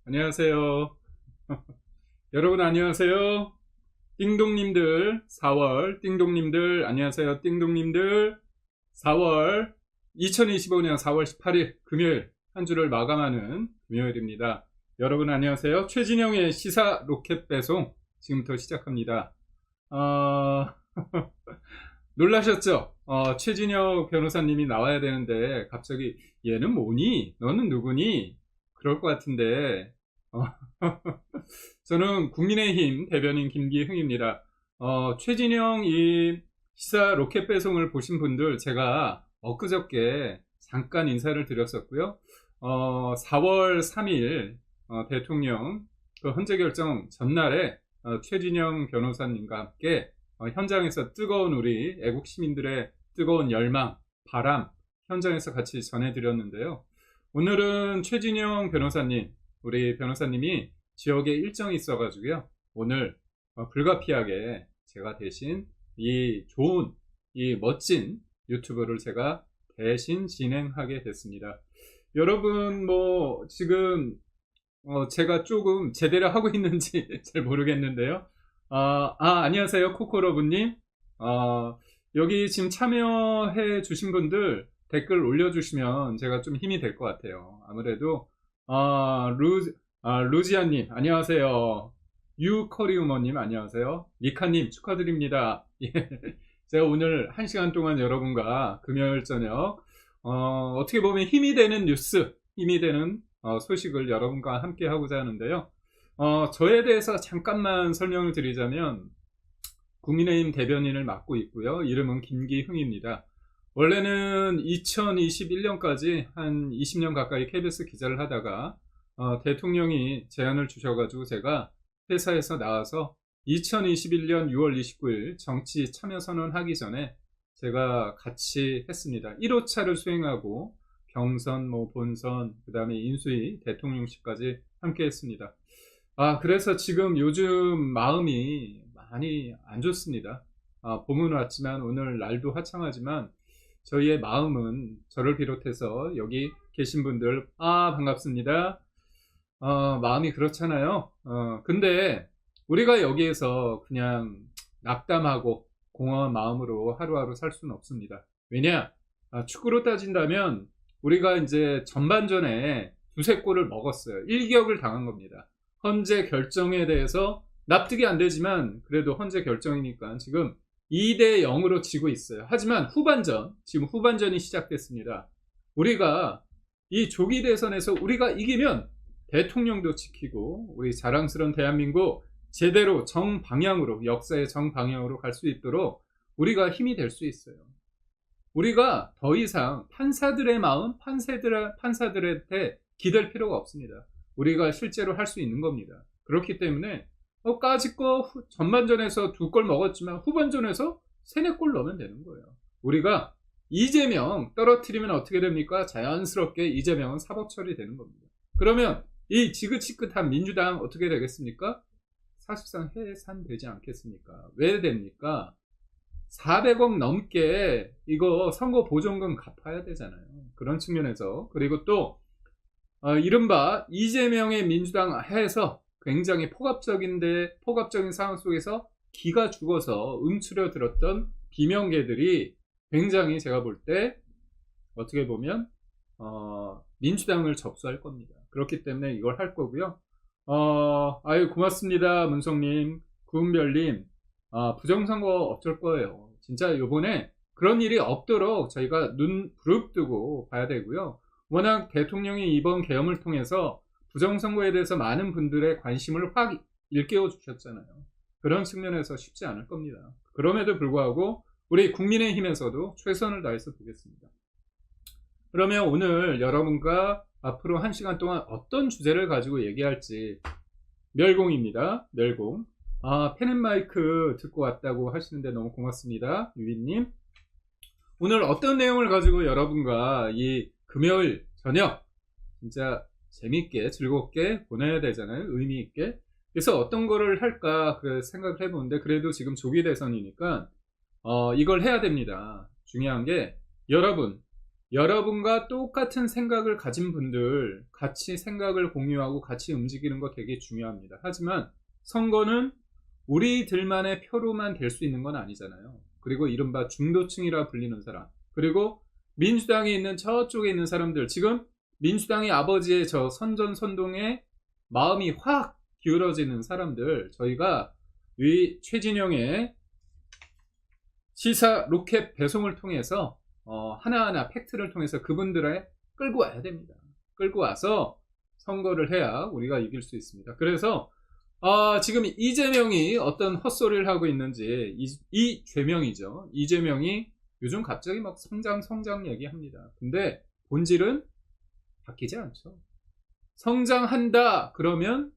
안녕하세요. 여러분 안녕하세요. 띵동님들 4월 띵동님들 안녕하세요. 띵동님들 4월 2025년 4월 18일 금요일 한 주를 마감하는 금요일입니다. 여러분 안녕하세요. 최진영의 시사 로켓 배송 지금부터 시작합니다. 어... 놀라셨죠? 최진영 변호사님이 나와야 되는데 갑자기 얘는 뭐니? 너는 누구니? 그럴 것 같은데 어, 저는 국민의힘 대변인 김기흥입니다. 최진영 이 시사 로켓 배송을 보신 분들 제가 엊그저께 잠깐 인사를 드렸었고요. 4월 3일 대통령 그 헌재 결정 전날에 최진영 변호사님과 함께 현장에서 뜨거운 우리 애국 시민들의 뜨거운 열망, 바람 현장에서 같이 전해드렸는데요. 오늘은 최진영 변호사님, 우리 변호사님이 지역에 일정이 있어가지고요. 오늘 불가피하게 제가 대신 이 좋은, 이 멋진 유튜브를 제가 대신 진행하게 됐습니다. 여러분 뭐 지금 제가 조금 제대로 하고 있는지 잘 모르겠는데요. 안녕하세요. 코코러브님. 여기 지금 참여해 주신 분들 댓글 올려주시면 제가 좀 힘이 될 것 같아요. 아무래도, 루지아님, 안녕하세요. 유커리우머님, 안녕하세요. 리카님, 축하드립니다. 예. 제가 오늘 1시간 동안 여러분과 금요일 저녁, 어떻게 보면 힘이 되는 뉴스, 힘이 되는 소식을 여러분과 함께 하고자 하는데요. 저에 대해서 잠깐만 설명을 드리자면 국민의힘 대변인을 맡고 있고요. 이름은 김기흥입니다. 원래는 2021년까지 한 20년 가까이 KBS 기자를 하다가 대통령이 제안을 주셔가지고 제가 회사에서 나와서 2021년 6월 29일 정치 참여 선언하기 전에 제가 같이 했습니다. 1호차를 수행하고 경선, 본선, 그 다음에 인수위, 대통령실까지 함께 했습니다. 그래서 지금 요즘 마음이 많이 안 좋습니다. 봄은 왔지만 오늘 날도 화창하지만 저희의 마음은 저를 비롯해서 여기 계신 분들, 반갑습니다. 마음이 그렇잖아요. 근데 우리가 여기에서 그냥 낙담하고 공허한 마음으로 하루하루 살 수는 없습니다. 왜냐? 축구로 따진다면 우리가 이제 전반전에 두세 골을 먹었어요. 일격을 당한 겁니다. 헌재 결정에 대해서 납득이 안 되지만 그래도 헌재 결정이니까 지금 2대 0으로 지고 있어요. 하지만 지금 후반전이 시작됐습니다. 우리가 이 조기 대선에서 우리가 이기면 대통령도 지키고 우리 자랑스러운 대한민국 제대로 정방향으로, 역사의 정방향으로 갈 수 있도록 우리가 힘이 될 수 있어요. 우리가 더 이상 판사들의 마음, 판사들한테 기댈 필요가 없습니다. 우리가 실제로 할 수 있는 겁니다. 그렇기 때문에 까짓거 전반전에서 2골 먹었지만 후반전에서 3-4골 넣으면 되는 거예요. 우리가 이재명 떨어뜨리면 어떻게 됩니까? 자연스럽게 이재명은 사법 처리되는 겁니다. 그러면 이 지긋지긋한 민주당 어떻게 되겠습니까? 사실상 해산되지 않겠습니까? 왜 됩니까? 400억 넘게 이거 선거 보존금 갚아야 되잖아요. 그런 측면에서. 그리고 또 이른바 이재명의 민주당 해서 굉장히 포갑적인 상황 속에서 기가 죽어서 움츠려 들었던 비명계들이 굉장히 제가 볼 때 어떻게 보면 민주당을 접수할 겁니다. 그렇기 때문에 이걸 할 거고요. 아유 고맙습니다. 문성님, 구은별님. 부정선거 어쩔 거예요. 진짜 요번에 그런 일이 없도록 저희가 눈 부릅뜨고 봐야 되고요. 워낙 대통령이 이번 계엄을 통해서 부정선거에 대해서 많은 분들의 관심을 확 일깨워 주셨잖아요. 그런 측면에서 쉽지 않을 겁니다. 그럼에도 불구하고 우리 국민의힘에서도 최선을 다해서 보겠습니다. 그러면 오늘 여러분과 앞으로 1시간 동안 어떤 주제를 가지고 얘기할지 멸공입니다. 멸공. 펜앤마이크 듣고 왔다고 하시는데 너무 고맙습니다. 유인님. 오늘 어떤 내용을 가지고 여러분과 이 금요일 저녁 진짜 재밌게 즐겁게 보내야 되잖아요. 의미 있게. 그래서 어떤 거를 할까 생각을 해보는데 그래도 지금 조기 대선이니까 이걸 해야 됩니다. 중요한 게 여러분 여러분과 똑같은 생각을 가진 분들, 같이 생각을 공유하고 같이 움직이는 거 되게 중요합니다. 하지만 선거는 우리들만의 표로만 될 수 있는 건 아니잖아요. 그리고 이른바 중도층이라 불리는 사람, 그리고 민주당에 있는 저쪽에 있는 사람들, 지금 민주당의 아버지의 저 선전선동에 마음이 확 기울어지는 사람들, 저희가 이 최진영의 시사 로켓 배송을 통해서 하나하나 팩트를 통해서 그분들에 끌고 와야 됩니다. 끌고 와서 선거를 해야 우리가 이길 수 있습니다. 그래서 지금 이재명이 어떤 헛소리를 하고 있는지, 이재명이죠. 이재명이 요즘 갑자기 막 성장 얘기합니다. 근데 본질은 바뀌지 않죠. 성장한다 그러면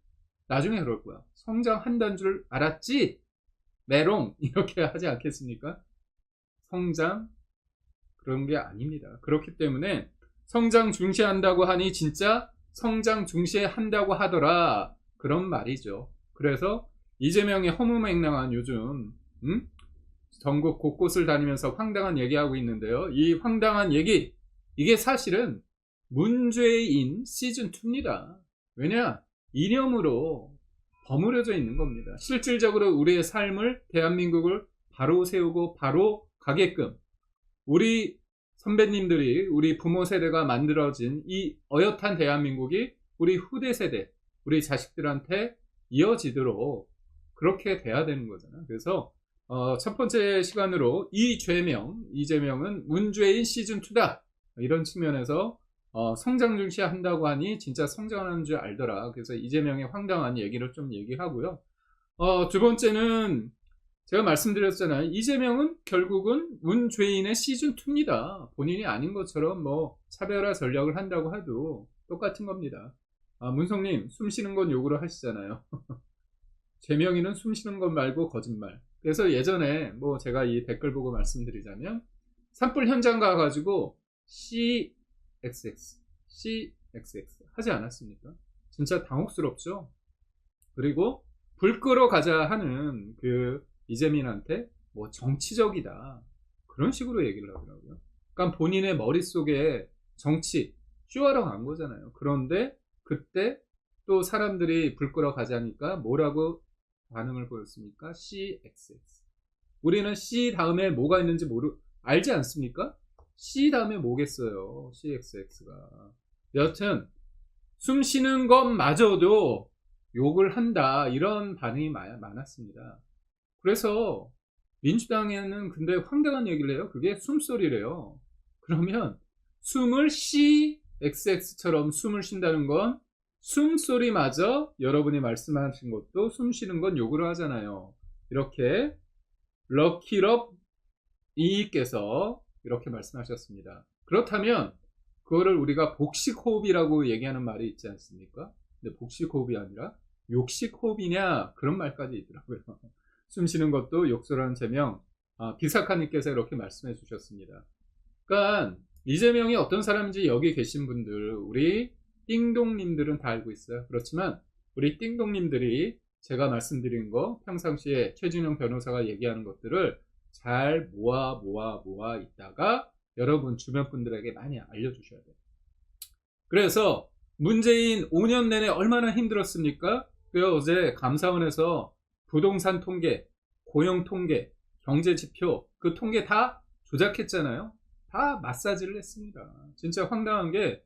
나중에 그럴 거야. 성장한다는 줄 알았지? 메롱 이렇게 하지 않겠습니까? 성장 그런 게 아닙니다. 그렇기 때문에 성장 중시한다고 하니 진짜 성장 중시한다고 하더라, 그런 말이죠. 그래서 이재명이 허무맹랑한 요즘 전국 곳곳을 다니면서 황당한 얘기하고 있는데요. 이 황당한 얘기, 이게 사실은 문죄인 시즌2입니다. 왜냐? 이념으로 버무려져 있는 겁니다. 실질적으로 우리의 삶을, 대한민국을 바로 세우고 바로 가게끔 우리 선배님들이, 우리 부모 세대가 만들어진 이 어엿한 대한민국이 우리 후대 세대, 우리 자식들한테 이어지도록 그렇게 돼야 되는 거잖아요. 그래서 첫 번째 시간으로 이재명은 문죄인 시즌2다, 이런 측면에서 성장 중시한다고 하니 진짜 성장하는 줄 알더라. 그래서 이재명의 황당한 얘기를 좀 얘기하고요. 두 번째는 제가 말씀드렸잖아요. 이재명은 결국은 문죄인의 시즌2입니다. 본인이 아닌 것처럼 뭐 차별화 전략을 한다고 해도 똑같은 겁니다. 문성님, 숨 쉬는 건 욕으로 하시잖아요. 재명이는 숨 쉬는 것 말고 거짓말. 그래서 예전에 뭐 제가 이 댓글 보고 말씀드리자면, 산불 현장 가가지고 CXX 하지 않았습니까? 진짜 당혹스럽죠? 그리고 불 끄러 가자 하는 그 이재민한테 뭐 정치적이다, 그런 식으로 얘기를 하더라고요. 그러니까 본인의 머릿속에 정치 쇼하러 간 거잖아요. 그런데 그때 또 사람들이 불 끄러 가자니까 뭐라고 반응을 보였습니까? CXX. 우리는 C 다음에 뭐가 있는지 알지 않습니까? C 다음에 뭐겠어요? CXX가. 여튼 숨 쉬는 것마저도 욕을 한다, 이런 반응이 많았습니다. 그래서 민주당에는 근데 황당한 얘기를 해요. 그게 숨소리래요. 그러면 숨을 CXX처럼 숨을 쉰다는 건 숨소리마저 여러분이 말씀하신 것도 숨 쉬는 건 욕으로 하잖아요. 이렇게 럭키럽 이께서 이렇게 말씀하셨습니다. 그렇다면 그거를 우리가 복식호흡이라고 얘기하는 말이 있지 않습니까? 근데 복식호흡이 아니라 욕식호흡이냐, 그런 말까지 있더라고요. 숨 쉬는 것도 욕설하는 제명, 비사카님께서 이렇게 말씀해 주셨습니다. 그러니까 이재명이 어떤 사람인지 여기 계신 분들, 우리 띵동님들은 다 알고 있어요. 그렇지만 우리 띵동님들이 제가 말씀드린 거, 평상시에 최진영 변호사가 얘기하는 것들을 잘 모아 있다가 여러분 주변 분들에게 많이 알려주셔야 돼요. 그래서 문재인 5년 내내 얼마나 힘들었습니까? 어제 감사원에서 부동산 통계, 고용 통계, 경제 지표, 그 통계 다 조작했잖아요. 다 마사지를 했습니다. 진짜 황당한 게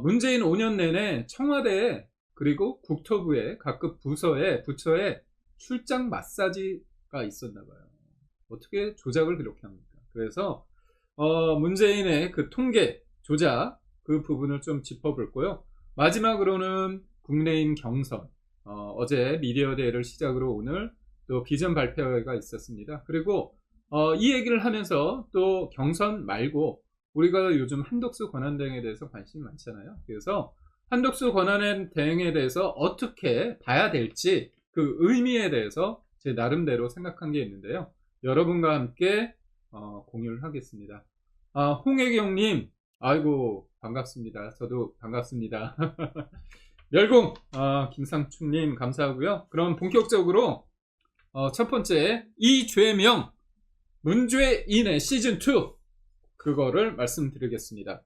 문재인 5년 내내 청와대에, 그리고 국토부에, 각급 부처에 출장 마사지가 있었나 봐요. 어떻게 조작을 그렇게 합니까? 그래서 문재인의 그 통계 조작, 그 부분을 좀 짚어볼 거요. 마지막으로는 국민의힘 경선, 어제 미디어 데이를 시작으로 오늘 또 비전 발표회가 있었습니다. 그리고 이 얘기를 하면서 또 경선 말고 우리가 요즘 한덕수 권한대행에 대해서 관심이 많잖아요. 그래서 한덕수 권한대행에 대해서 어떻게 봐야 될지, 그 의미에 대해서 제 나름대로 생각한 게 있는데요. 여러분과 함께 공유를 하겠습니다. 홍혜경님, 아이고 반갑습니다. 저도 반갑습니다. 멸공, 김상춘님 감사하고요. 그럼 본격적으로 첫 번째, 이재명 문죄인의 시즌2 그거를 말씀드리겠습니다.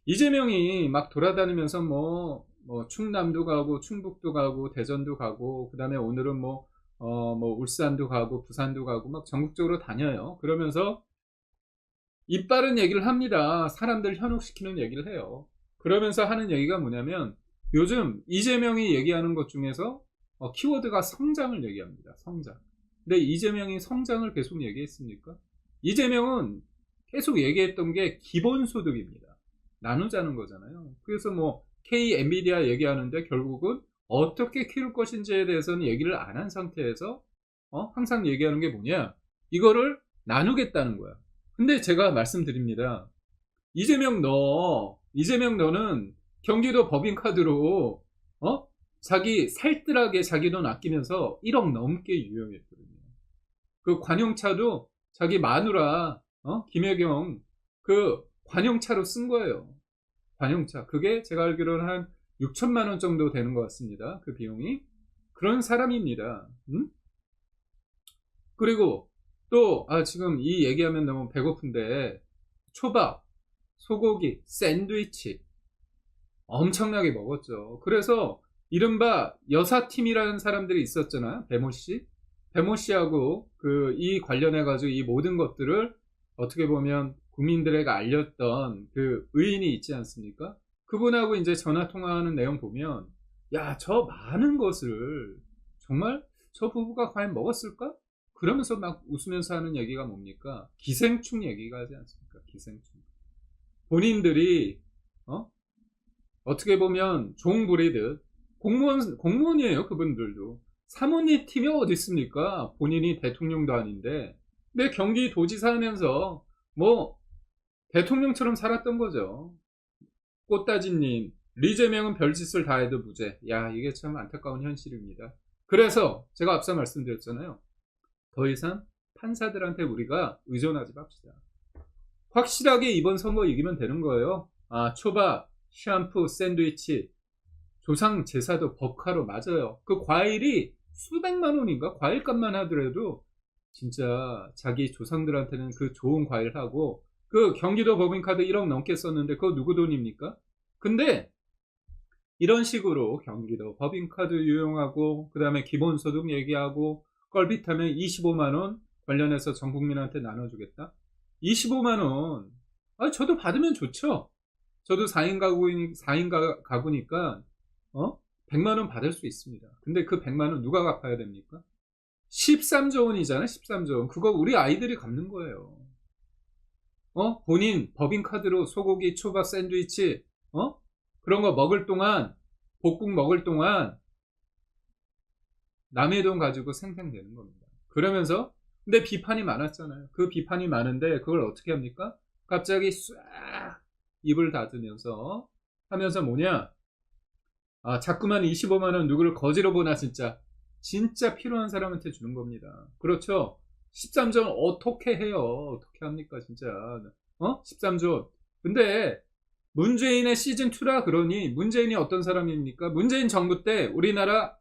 이재명이 막 돌아다니면서 뭐 충남도 가고 충북도 가고 대전도 가고 그다음에 오늘은 뭐 울산도 가고 부산도 가고 막 전국적으로 다녀요. 그러면서 입 바른 얘기를 합니다. 사람들 현혹시키는 얘기를 해요. 그러면서 하는 얘기가 뭐냐면 요즘 이재명이 얘기하는 것 중에서 키워드가 성장을 얘기합니다. 성장. 근데 이재명이 성장을 계속 얘기했습니까? 이재명은 계속 얘기했던 게 기본소득입니다. 나누자는 거잖아요. 그래서 뭐 K 엔비디아 얘기하는데 결국은 어떻게 키울 것인지에 대해서는 얘기를 안 한 상태에서 항상 얘기하는 게 뭐냐? 이거를 나누겠다는 거야. 근데 제가 말씀드립니다. 이재명 너는 경기도 법인카드로 자기 살뜰하게 자기 돈 아끼면서 1억 넘게 유용했거든요. 그 관용차도 자기 마누라 김혜경 그 관용차로 쓴 거예요. 관용차. 그게 제가 알기로는 한 6천만 원 정도 되는 것 같습니다. 그 비용이. 그런 사람입니다. 그리고 또 지금 이 얘기하면 너무 배고픈데 초밥, 소고기, 샌드위치 엄청나게 먹었죠. 그래서 이른바 여사팀이라는 사람들이 있었잖아요. 배모씨하고 이 관련해가지고 이 모든 것들을 어떻게 보면 국민들에게 알렸던 그 의인이 있지 않습니까? 그분하고 이제 전화 통화하는 내용 보면 저 많은 것을 정말 저 부부가 과연 먹었을까? 그러면서 막 웃으면서 하는 얘기가 뭡니까? 기생충 얘기가 하지 않습니까? 기생충. 본인들이 어떻게 보면 종 부리듯 공무원이에요. 그분들도. 사모님 팀이 어디 있습니까? 본인이 대통령도 아닌데. 근데 경기도지사 하면서 뭐 대통령처럼 살았던 거죠. 꽃다지님, 리재명은 별짓을 다 해도 무죄. 이게 참 안타까운 현실입니다. 그래서 제가 앞서 말씀드렸잖아요. 더 이상 판사들한테 우리가 의존하지 맙시다. 확실하게 이번 선거 이기면 되는 거예요. 초밥, 샴푸, 샌드위치, 조상 제사도 법카로 맞아요. 그 과일이 수백만 원인가? 과일값만 하더라도 진짜 자기 조상들한테는 그 좋은 과일하고 그 경기도 법인카드 1억 넘게 썼는데 그거 누구 돈입니까? 근데 이런 식으로 경기도 법인카드 유용하고 그 다음에 기본소득 얘기하고 껄빗하면 25만원 관련해서 전 국민한테 나눠주겠다. 25만원 저도 받으면 좋죠. 저도 4인 가구니까 100만원 받을 수 있습니다. 근데 그 100만원 누가 갚아야 됩니까? 13조 원이잖아요. 13조 원. 그거 우리 아이들이 갚는 거예요. 본인 법인카드로 소고기, 초밥, 샌드위치 그런 거 먹을 동안 볶국 먹을 동안 남의 돈 가지고 생생되는 겁니다. 그러면서 근데 비판이 많았잖아요. 그 비판이 많은데 그걸 어떻게 합니까? 갑자기 싹 입을 닫으면서 하면서 뭐냐? 자꾸만 25만원 누구를 거지로 보나 진짜 필요한 사람한테 주는 겁니다. 그렇죠? 13조 어떻게 해요? 어떻게 합니까 진짜 13조. 근데 문재인의 시즌2라 그러니 문재인이 어떤 사람입니까? 문재인 정부 때 우리나라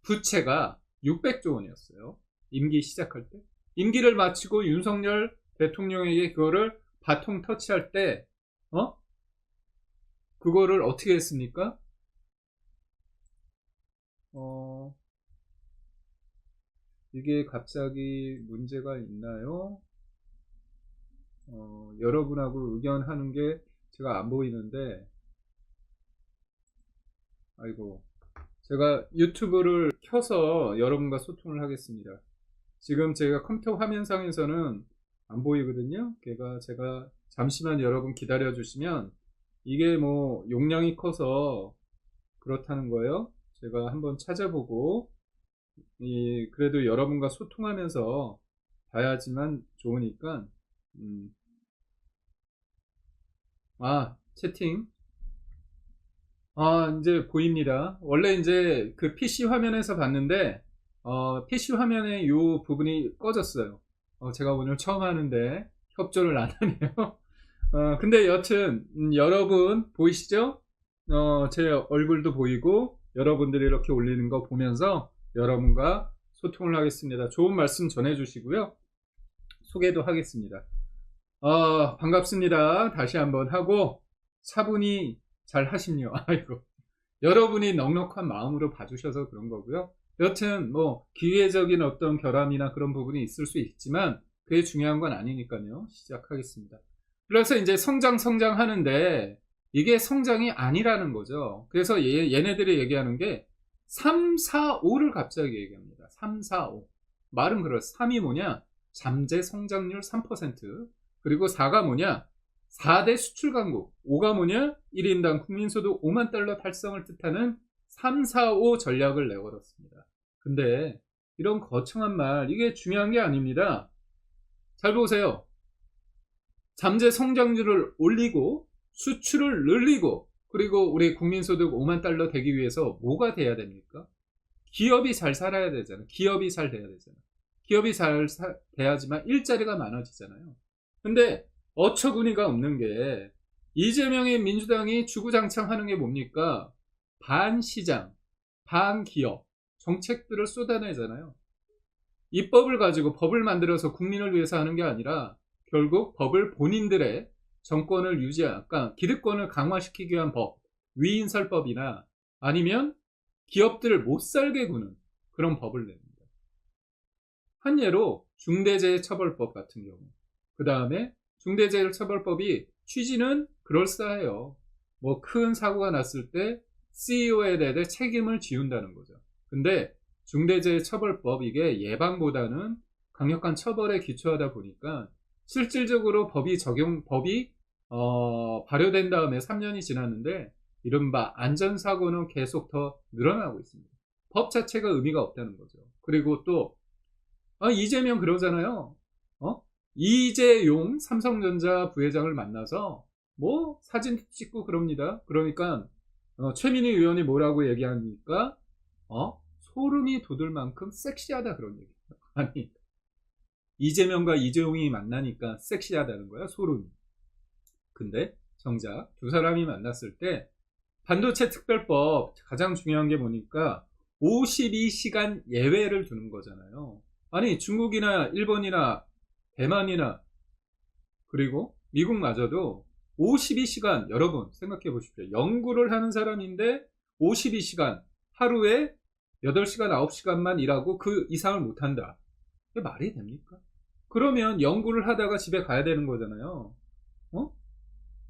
부채가 600조 원이었어요. 임기 시작할 때. 임기를 마치고 윤석열 대통령에게 그거를 바통 터치할 때 그거를 어떻게 했습니까? 이게 갑자기 문제가 있나요? 여러분하고 의견하는 게 제가 안 보이는데 아이고 제가 유튜브를 켜서 여러분과 소통을 하겠습니다. 지금 제가 컴퓨터 화면상에서는 안 보이거든요. 제가 잠시만 여러분 기다려 주시면 이게 뭐 용량이 커서 그렇다는 거예요. 제가 한번 찾아보고 그래도 여러분과 소통하면서 봐야지만 좋으니까 채팅 이제 보입니다. 원래 이제 그 PC 화면에서 봤는데 PC 화면에 이 부분이 꺼졌어요. 제가 오늘 처음 하는데 협조를 안 하네요. 근데 여튼 여러분 보이시죠? 제 얼굴도 보이고 여러분들이 이렇게 올리는 거 보면서 여러분과 소통을 하겠습니다. 좋은 말씀 전해 주시고요. 소개도 하겠습니다. 반갑습니다. 다시 한번 하고 차분히 잘 하십니요. 아이고. 여러분이 넉넉한 마음으로 봐주셔서 그런 거고요. 여튼 뭐 기회적인 어떤 결함이나 그런 부분이 있을 수 있지만 그게 중요한 건 아니니까요. 시작하겠습니다. 그래서 이제 성장하는데 이게 성장이 아니라는 거죠. 그래서 얘네들이 얘기하는 게 3, 4, 5를 갑자기 얘기합니다. 3, 4, 5. 말은 그렇 3이 뭐냐? 잠재 성장률 3%. 그리고 4가 뭐냐? 4대 수출 강국. 5가 뭐냐? 1인당 국민소득 5만 달러 달성을 뜻하는 3, 4, 5 전략을 내걸었습니다. 근데 이런 거창한 말, 이게 중요한 게 아닙니다. 잘 보세요. 잠재 성장률을 올리고 수출을 늘리고 그리고 우리 국민소득 5만 달러 되기 위해서 뭐가 돼야 됩니까? 기업이 잘 살아야 되잖아요. 기업이 잘 돼야 되잖아요. 기업이 잘 돼야지만 일자리가 많아지잖아요. 근데 어처구니가 없는 게 이재명의 민주당이 주구장창 하는 게 뭡니까? 반시장, 반기업 정책들을 쏟아내잖아요. 입법을 가지고 법을 만들어서 국민을 위해서 하는 게 아니라 결국 법을 본인들의 정권을 그러니까 기득권을 강화시키기 위한 법, 위인설법이나 아니면 기업들을 못 살게 구는 그런 법을 냅니다. 한 예로 중대재해처벌법 같은 경우. 그 다음에 중대재해처벌법이 취지는 그럴싸해요. 뭐 큰 사고가 났을 때 CEO에 대해 책임을 지운다는 거죠. 근데 중대재해처벌법 이게 예방보다는 강력한 처벌에 기초하다 보니까 실질적으로 법이 발효된 다음에 3년이 지났는데 이른바 안전사고는 계속 더 늘어나고 있습니다. 법 자체가 의미가 없다는 거죠. 그리고 또 이재명 그러잖아요. 이재용 삼성전자 부회장을 만나서 뭐 사진 찍고 그럽니다. 그러니까 최민희 의원이 뭐라고 얘기하니까 소름이 돋을 만큼 섹시하다 그런 얘기. 아니 이재명과 이재용이 만나니까 섹시하다는 거야, 소름이. 근데 정작 두 사람이 만났을 때 반도체 특별법 가장 중요한 게 뭐니까 52시간 예외를 두는 거잖아요. 아니 중국이나 일본이나 대만이나 그리고 미국마저도 52시간 여러분 생각해 보십시오. 연구를 하는 사람인데 52시간 하루에 8시간 9시간만 일하고 그 이상을 못한다. 이게 말이 됩니까? 그러면 연구를 하다가 집에 가야 되는 거잖아요.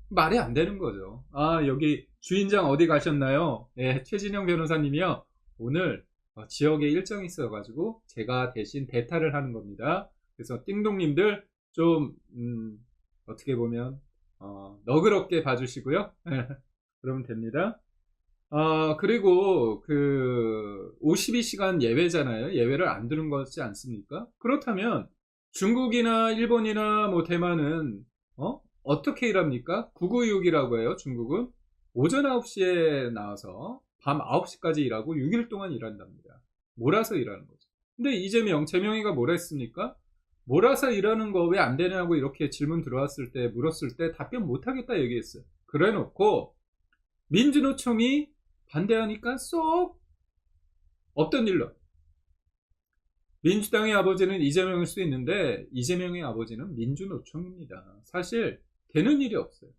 말이 안 되는 거죠. 여기 주인장 어디 가셨나요? 네, 최진영 변호사님이요. 오늘 지역에 일정이 있어가지고 제가 대신 대타를 하는 겁니다. 그래서 띵동님들 좀 어떻게 보면 너그럽게 봐주시고요. 그러면 됩니다. 그리고 그 52시간 예외잖아요. 예외를 안 두는 거지 않습니까? 그렇다면 중국이나 일본이나 뭐 대만은 어떻게 일합니까? 996이라고 해요. 중국은 오전 9시에 나와서 밤 9시까지 일하고 6일 동안 일한답니다. 몰아서 일하는 거죠. 근데 이재명, 재명이가 뭐라 했습니까? 몰아서 일하는 거 왜 안 되냐고 이렇게 질문 들어왔을 때 물었을 때 답변 못하겠다 얘기했어요. 그래 놓고 민주노총이 반대하니까 쏙 없던 일로 민주당의 아버지는 이재명일 수 있는데 이재명의 아버지는 민주노총입니다. 사실 되는 일이 없어요.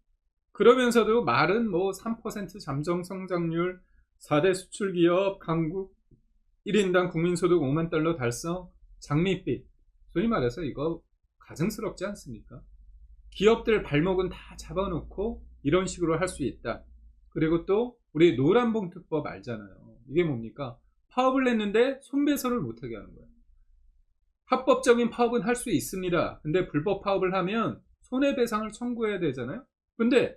그러면서도 말은 뭐 3% 잠정 성장률, 4대 수출기업, 강국, 1인당 국민소득 5만 달러 달성, 장밋빛. 소위 말해서 이거 가증스럽지 않습니까? 기업들 발목은 다 잡아놓고 이런 식으로 할 수 있다. 그리고 또 우리 노란봉투법 알잖아요. 이게 뭡니까? 파업을 냈는데 손배소를 못하게 하는 거예요. 합법적인 파업은 할 수 있습니다. 근데 불법 파업을 하면 손해배상을 청구해야 되잖아요. 근데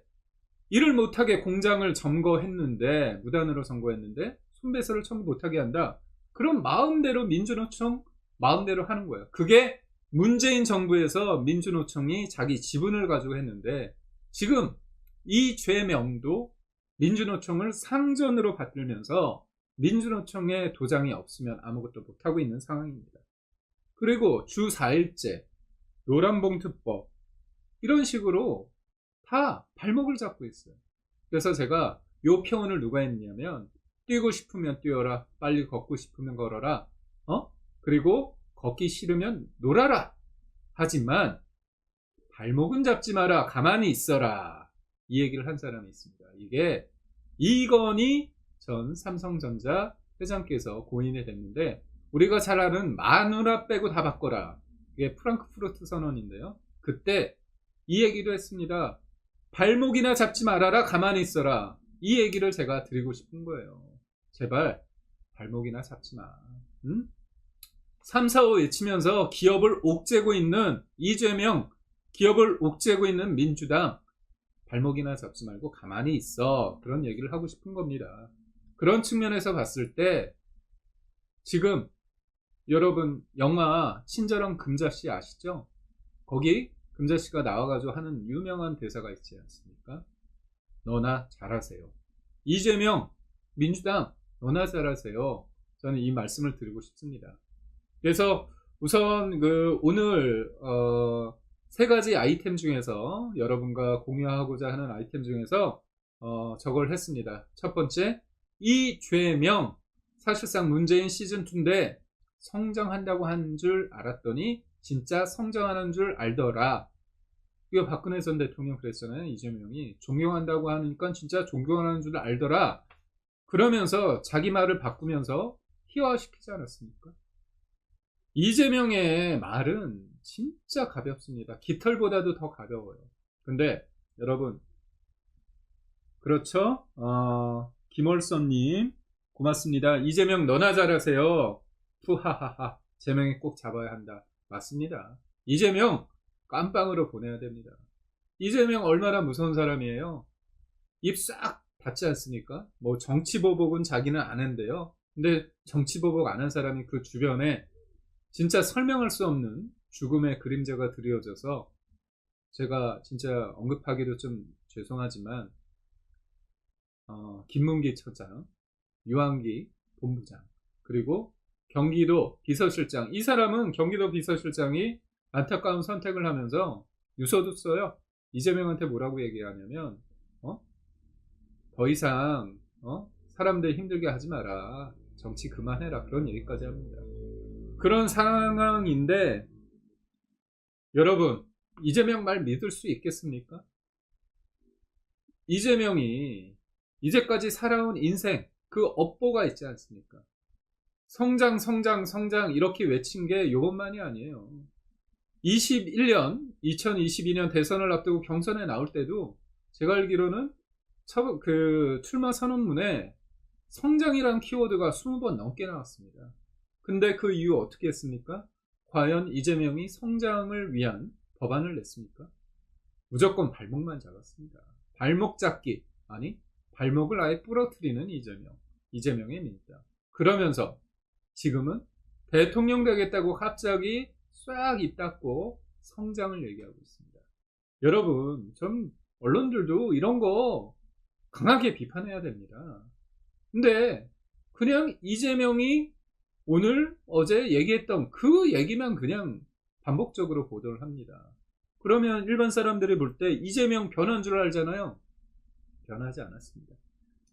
일을 못하게 공장을 점거했는데 무단으로 점거했는데 손배소를 청구 못하게 한다. 그럼 마음대로 민주노총 마음대로 하는 거예요. 그게 문재인 정부에서 민주노총이 자기 지분을 가지고 했는데 지금 이 죄명도 민주노총을 상전으로 받들면서 민주노총의 도장이 없으면 아무것도 못하고 있는 상황입니다. 그리고 주 4일째, 노란봉투법 이런 식으로 다 발목을 잡고 있어요. 그래서 제가 요 표현을 누가 했냐면 뛰고 싶으면 뛰어라, 빨리 걷고 싶으면 걸어라, 그리고 걷기 싫으면 놀아라. 하지만 발목은 잡지 마라. 가만히 있어라. 이 얘기를 한 사람이 있습니다. 이게 이건희 전 삼성전자 회장께서 고인이 됐는데, 우리가 잘 아는 마누라 빼고 다 바꿔라. 이게 프랑크푸르트 선언인데요. 그때 이 얘기도 했습니다. 발목이나 잡지 말아라. 가만히 있어라. 이 얘기를 제가 드리고 싶은 거예요. 제발 발목이나 잡지 마. 응? 3, 4, 5 외치면서 기업을 옥죄고 있는 이재명, 기업을 옥죄고 있는 민주당, 발목이나 잡지 말고 가만히 있어. 그런 얘기를 하고 싶은 겁니다. 그런 측면에서 봤을 때 지금 여러분 영화 친절한 금자씨 아시죠? 거기 금자씨가 나와가지고 하는 유명한 대사가 있지 않습니까? 너나 잘하세요. 이재명, 민주당 너나 잘하세요. 저는 이 말씀을 드리고 싶습니다. 그래서 우선 오늘 세 가지 아이템 중에서 여러분과 공유하고자 하는 아이템 중에서 저걸 했습니다. 첫 번째, 이재명 사실상 문재인 시즌2인데 성장한다고 한 줄 알았더니 진짜 성장하는 줄 알더라. 이거 박근혜 전 대통령 그랬잖아요. 이재명이 존경한다고 하니까 진짜 존경하는 줄 알더라. 그러면서 자기 말을 바꾸면서 희화시키지 않았습니까? 이재명의 말은 진짜 가볍습니다. 깃털보다도 더 가벼워요. 근데 여러분, 그렇죠? 김월선님 고맙습니다. 이재명 너나 잘하세요. 푸하하하. 재명이 꼭 잡아야 한다. 맞습니다. 이재명 깜빵으로 보내야 됩니다. 이재명 얼마나 무서운 사람이에요. 입 싹 닫지 않습니까? 뭐 정치보복은 자기는 안 한대요. 근데 정치보복 안 한 사람이 그 주변에 진짜 설명할 수 없는 죽음의 그림자가 드리워져서, 제가 진짜 언급하기도 좀 죄송하지만 김문기 처장, 유한기 본부장, 그리고 경기도 비서실장, 이 사람은 경기도 비서실장이 안타까운 선택을 하면서 유서도 써요. 이재명한테 뭐라고 얘기하냐면 더 이상 사람들 힘들게 하지 마라, 정치 그만해라, 그런 얘기까지 합니다. 그런 상황인데 여러분, 이재명 말 믿을 수 있겠습니까? 이재명이 이제까지 살아온 인생, 그 업보가 있지 않습니까? 성장 성장 성장 이렇게 외친 게 요것만이 아니에요. 2022년 대선을 앞두고 경선에 나올 때도 제가 알기로는 출마 선언문에 성장이란 키워드가 20번 넘게 나왔습니다. 근데 그 이후 어떻게 했습니까? 과연 이재명이 성장을 위한 법안을 냈습니까? 무조건 발목만 잡았습니다. 발목 잡기, 아니 발목을 아예 부러뜨리는 이재명의 민주당. 그러면서 지금은 대통령 되겠다고 갑자기 싹 입 닫고 성장을 얘기하고 있습니다. 여러분, 좀 언론들도 이런 거 강하게 비판해야 됩니다. 근데 그냥 이재명이 오늘 어제 얘기했던 그 얘기만 그냥 반복적으로 보도를 합니다. 그러면 일반 사람들이 볼 때 이재명 변한 줄 알잖아요. 변하지 않았습니다.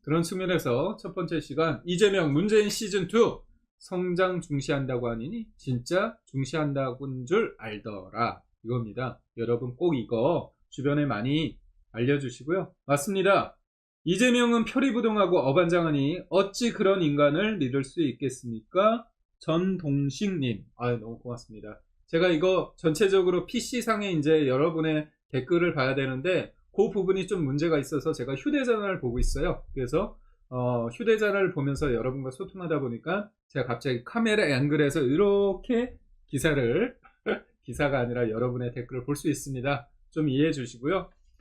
그런 측면에서 첫 번째 시간, 이재명 문재인 시즌2 성장 중시한다고 하니 진짜 중시한다고인 줄 알더라, 이겁니다. 여러분 꼭 이거 주변에 많이 알려주시고요. 맞습니다. 이재명은 표리부동하고 어반장하니 어찌 그런 인간을 믿을 수 있겠습니까? 전동식님, 너무 고맙습니다. 제가 이거 전체적으로 PC상에 이제 여러분의 댓글을 봐야 되는데 그 부분이 좀 문제가 있어서 제가 휴대전화를 보고 있어요. 그래서 휴대전화를 보면서 여러분과 소통하다 보니까 제가 갑자기 카메라 앵글에서 이렇게 기사가 아니라 여러분의 댓글을 볼 수 있습니다. 좀 이해해 주시고요.